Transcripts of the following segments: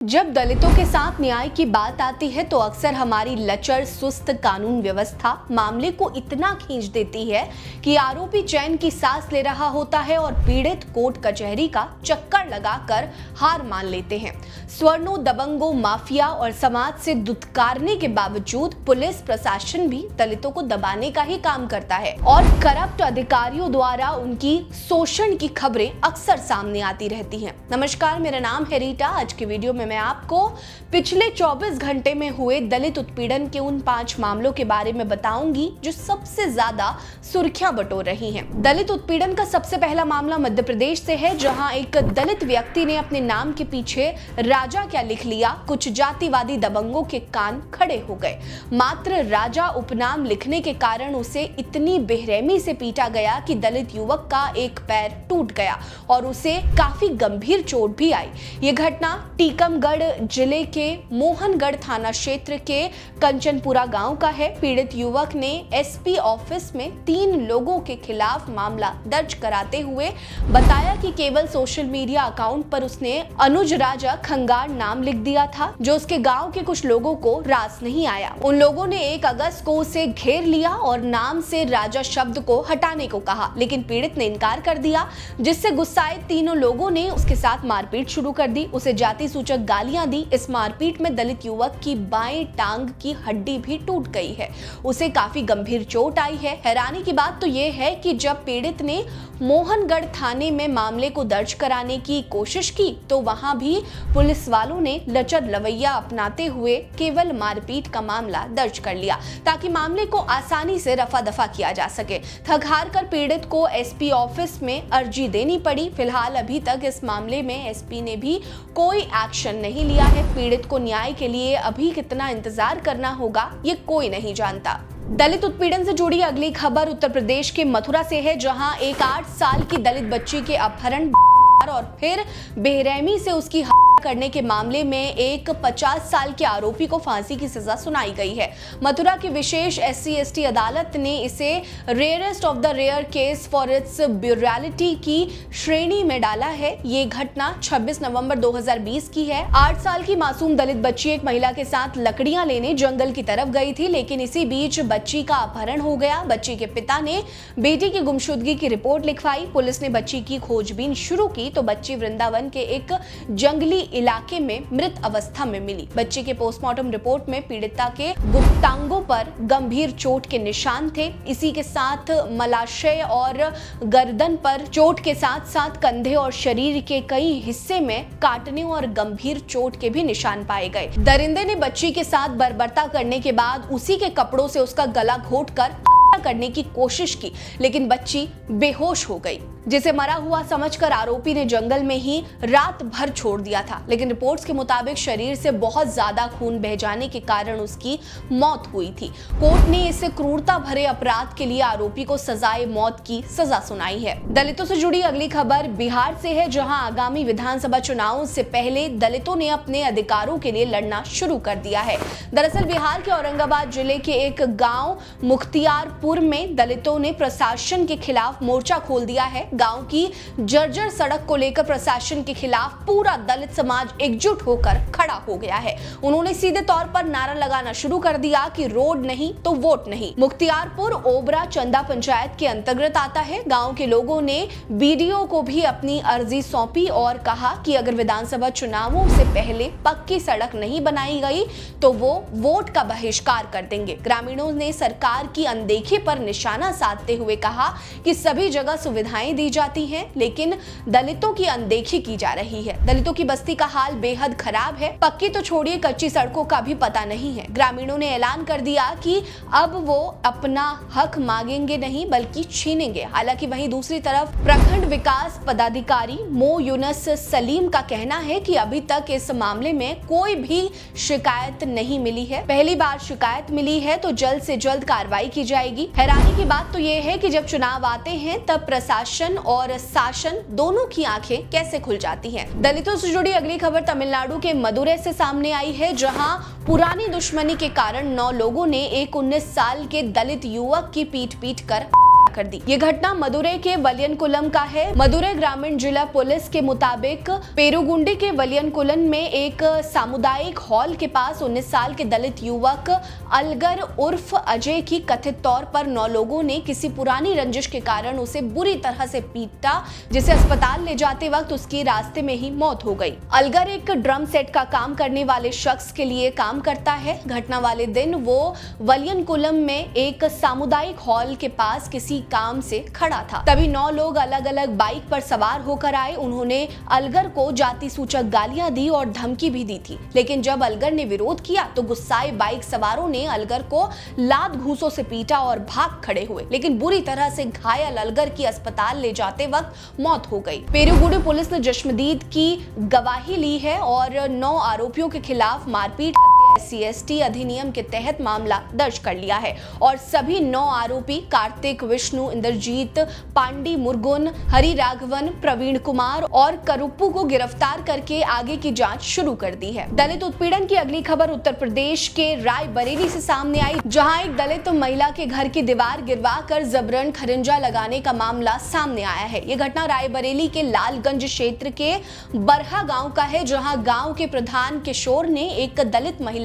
जब दलितों के साथ न्याय की बात आती है तो अक्सर हमारी लचर सुस्त कानून व्यवस्था मामले को इतना खींच देती है कि आरोपी चैन की सांस ले रहा होता है और पीड़ित कोर्ट कचहरी का चक्कर लगाकर हार मान लेते हैं। स्वर्णों, दबंगों, माफिया और समाज से दुत्कारने के बावजूद पुलिस प्रशासन भी दलितों को दबाने का ही काम करता है और करप्ट अधिकारियों द्वारा उनकी शोषण की खबरें अक्सर सामने आती रहती हैं। नमस्कार, मेरा नाम है रीटा। आज की वीडियो में मैं आपको पिछले 24 घंटे में हुए दलित उत्पीड़न के उन 5 मामलों के बारे में बताऊंगी जो सबसे ज्यादा सुर्खियां बटोर रही हैं। दलित उत्पीड़न का सबसे पहला मामला मध्य प्रदेश से है, जहां एक दलित व्यक्ति ने अपने नाम के पीछे राजा क्या लिख लिया। कुछ जातिवादी दबंगों के कान खड़े हो गए। मात्र राजा उपनाम लिखने के कारण उसे इतनी बेरहमी से पीटा गया कि दलित युवक का एक पैर टूट गया और उसे काफी गंभीर चोट भी आई। ये घटना टीकमगढ़ जिले के मोहनगढ़ थाना क्षेत्र के कंचनपुरा गांव का है। पीड़ित युवक ने एसपी ऑफिस में 3 लोगों के खिलाफ मामला दर्ज कराते हुए बताया कि केवल सोशल मीडिया अकाउंट पर उसने अनुज राजा खंगार नाम लिख दिया था, जो उसके गांव के कुछ लोगों को रास नहीं आया। उन लोगों ने 1 अगस्त को उसे घेर लिया और नाम से राजा शब्द को हटाने को कहा, लेकिन पीड़ित ने इनकार कर दिया, जिससे गुस्साए तीनों लोगों ने उसके साथ मारपीट शुरू कर दी। उसे जाति सूचक गालियां दी। इस मारपीट में दलित युवक की बाएं टांग की हड्डी भी टूट गई है। उसे काफी गंभीर चोट आई है। हैरानी की बात तो यह है कि जब पीड़ित ने मोहनगढ़ थाने में मामले को दर्ज कराने की कोशिश की तो वहां भी पुलिस वालों ने लचर रवैया अपनाते हुए केवल मारपीट का मामला दर्ज कर लिया ताकि मामले को आसानी से रफा दफा किया जा सके। थक हार कर पीड़ित को एसपी ऑफिस में अर्जी देनी पड़ी। फिलहाल अभी तक इस मामले में एसपी ने भी कोई एक्शन नहीं लिया है। पीड़ित को न्याय के लिए अभी कितना इंतजार करना होगा ये कोई नहीं जानता। दलित उत्पीड़न से जुड़ी अगली खबर उत्तर प्रदेश के मथुरा से है, जहां एक 8 साल की दलित बच्ची के अपहरण और फिर बेरहमी से उसकी करने के मामले में एक 50 साल के आरोपी को फांसी की सजा सुनाई गई है। मथुरा की विशेष SC/ST अदालत ने इसे rarest of the rare case for its brutality की श्रेणी में डाला है। ये घटना 26 नवंबर 2020 की है। 8 साल की मासूम दलित बच्ची एक महिला के साथ लकड़ियां लेने जंगल की तरफ गई थी, लेकिन इसी बीच बच्ची का अपहरण हो गया। बच्ची के पिता ने बेटी की गुमशुदगी की रिपोर्ट लिखवाई। पुलिस ने बच्ची की खोजबीन शुरू की तो बच्ची वृंदावन के एक जंगली इलाके में मृत अवस्था में मिली। बच्चे के पोस्टमार्टम रिपोर्ट में पीड़िता के गुप्तांगों पर गंभीर चोट के निशान थे। इसी के साथ मलाशय और गर्दन पर चोट के साथ साथ कंधे और शरीर के कई हिस्से में काटने और गंभीर चोट के भी निशान पाए गए। दरिंदे ने बच्ची के साथ बर्बरता करने के बाद उसी के कपड़ों से उसका गला घोंटकर करने की कोशिश की, लेकिन बच्ची बेहोश हो गई, जिसे मरा हुआ समझकर आरोपी ने जंगल में ही रात भर छोड़ दिया था। लेकिन रिपोर्ट्स के मुताबिक शरीर से बहुत ज्यादा खून बह जाने के कारण उसकी मौत हुई थी। कोर्ट ने इसे क्रूरता भरे अपराध के लिए आरोपी को सजाए मौत की सजा सुनाई है। दलितों से जुड़ी अगली खबर बिहार से है, जहां आगामी विधानसभा चुनावों से पहले दलितों ने अपने अधिकारों के लिए लड़ना शुरू कर दिया है। दरअसल बिहार के औरंगाबाद जिले के एक गाँव मुख्तियारपुर में दलितों ने प्रशासन के खिलाफ मोर्चा खोल दिया है। गांव की जर्जर सड़क को लेकर प्रशासन के खिलाफ पूरा दलित समाज एकजुट होकर खड़ा हो गया है। उन्होंने सीधे तौर पर नारा लगाना शुरू कर दिया कि रोड नहीं तो वोट नहीं। मुख्तियारपुर ओबरा चंदा पंचायत के अंतर्गत आता है। गांव के लोगों ने बीडीओ को भी अपनी अर्जी सौंपी और कहा कि अगर विधानसभा चुनावों से पहले पक्की सड़क नहीं बनाई गई तो वो वोट का बहिष्कार कर देंगे। ग्रामीणों ने सरकार की अनदेखी पर निशाना साधते हुए कहा कि सभी जगह सुविधाएं दी जाती हैं, लेकिन दलितों की अनदेखी की जा रही है। दलितों की बस्ती का हाल बेहद खराब है। पक्की तो छोड़िए, कच्ची सड़कों का भी पता नहीं है। ग्रामीणों ने ऐलान कर दिया कि अब वो अपना हक मांगेंगे नहीं बल्कि छीनेंगे। हालांकि वहीं दूसरी तरफ प्रखंड विकास पदाधिकारी मो यूनस सलीम का कहना है कि अभी तक इस मामले में कोई भी शिकायत नहीं मिली है। पहली बार शिकायत मिली है तो जल्द से जल्द कार्रवाई की जाएगी। हैरानी की बात तो ये है कि जब चुनाव आते हैं तब प्रशासन और शासन दोनों की आंखें कैसे खुल जाती हैं। दलितों से जुड़ी अगली खबर तमिलनाडु के मदुरै से सामने आई है, जहां पुरानी दुश्मनी के कारण 9 लोगों ने एक 19 साल के दलित युवक की पीट कर कर दी। ये घटना मदुरै के वलियनकुलम का है। मदुरै ग्रामीण जिला पुलिस के मुताबिक पेरुगुंडी के वलियनकुलम में एक सामुदायिक हॉल के पास 19 साल के दलित युवक अलगर उर्फ अजय की कथित तौर पर 9 लोगों ने किसी पुरानी रंजिश के कारण उसे बुरी तरह से पीटा, जिसे अस्पताल ले जाते वक्त उसकी रास्ते में ही मौत हो गई। अलगर एक ड्रम सेट का काम करने वाले शख्स के लिए काम करता है। घटना वाले दिन वो वलियनकुलम में एक सामुदायिक हॉल के पास किसी काम से खड़ा था। तभी 9 लोग अलग अलग बाइक पर सवार होकर आए। उन्होंने अलगर को जाति सूचक गालियां दी और धमकी भी दी थी, लेकिन जब अलगर ने विरोध किया तो गुस्साए बाइक सवारों ने अलगर को लात घूंसों से पीटा और भाग खड़े हुए, लेकिन बुरी तरह से घायल अलगर की अस्पताल ले जाते वक्त मौत हो गई। पेरुगुडी पुलिस ने चश्मदीद की गवाही ली है और 9 आरोपियों के खिलाफ मारपीट SC/ST अधिनियम के तहत मामला दर्ज कर लिया है और सभी 9 आरोपी कार्तिक, विष्णु, इंद्रजीत, पांडी, मुर्गुन, हरि राघवन, प्रवीण कुमार और करुप्पू को गिरफ्तार करके आगे की जांच शुरू कर दी है। दलित उत्पीड़न की अगली खबर उत्तर प्रदेश के रायबरेली से सामने आई, जहां एक दलित महिला के घर की दीवार गिरवा कर जबरन खरिंजा लगाने का मामला सामने आया है। ये घटना रायबरेली के लालगंज क्षेत्र के बरहा गांव का है, जहां गांव के प्रधान किशोर ने एक दलित महिला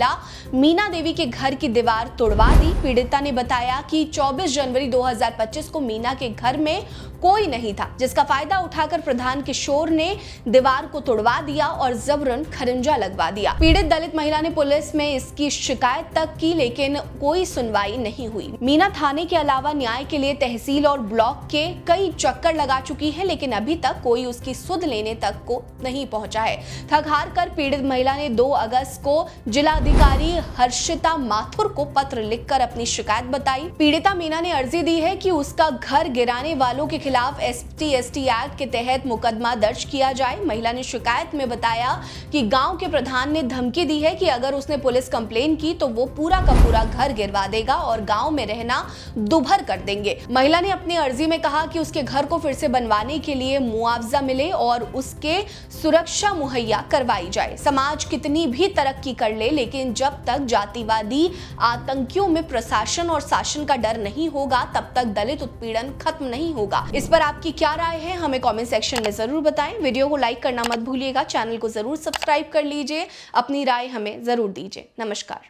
मीना देवी के घर की दीवार तोड़वा दी। पीड़िता ने बताया कि 24 जनवरी 2025 को मीना के घर में कोई नहीं था, जिसका फायदा उठाकर प्रधान किशोर ने दीवार को तोड़वा दिया और जबरन खरिंजा लगवा दिया। पीड़ित दलित महिला ने पुलिस में इसकी शिकायत तक की, लेकिन कोई सुनवाई नहीं हुई। मीना थाने के अलावा न्याय के लिए तहसील और ब्लॉक के कई चक्कर लगा चुकी है, लेकिन अभी तक कोई उसकी सुध लेने तक को नहीं पहुंचा है। थक हार कर पीड़ित महिला ने 2 अगस्त को जिलाधिकारी हर्षिता माथुर को पत्र लिखकर अपनी शिकायत बताई। पीड़िता मीना ने अर्जी दी है कि उसका घर गिराने वालों के खिलाफ ST/ST एक्ट के तहत मुकदमा दर्ज किया जाए। महिला ने शिकायत में बताया कि गांव के प्रधान ने धमकी दी है कि अगर उसने पुलिस कंप्लेन की तो वो पूरा का पूरा घर गिरवा देगा और गांव में रहना दुभर कर देंगे। महिला ने अपनी अर्जी में कहा कि उसके घर को फिर से बनवाने के लिए मुआवजा मिले और उसके सुरक्षा मुहैया करवाई जाए। समाज कितनी भी तरक्की कर ले, लेकिन जब तक जातिवादी आतंकियों में प्रशासन और शासन का डर नहीं होगा, तब तक दलित उत्पीड़न खत्म नहीं होगा। इस पर आपकी क्या राय है, हमें कमेंट सेक्शन में जरूर बताएं। वीडियो को लाइक करना मत भूलिएगा, चैनल को जरूर सब्सक्राइब कर लीजिए, अपनी राय हमें जरूर दीजिए। नमस्कार।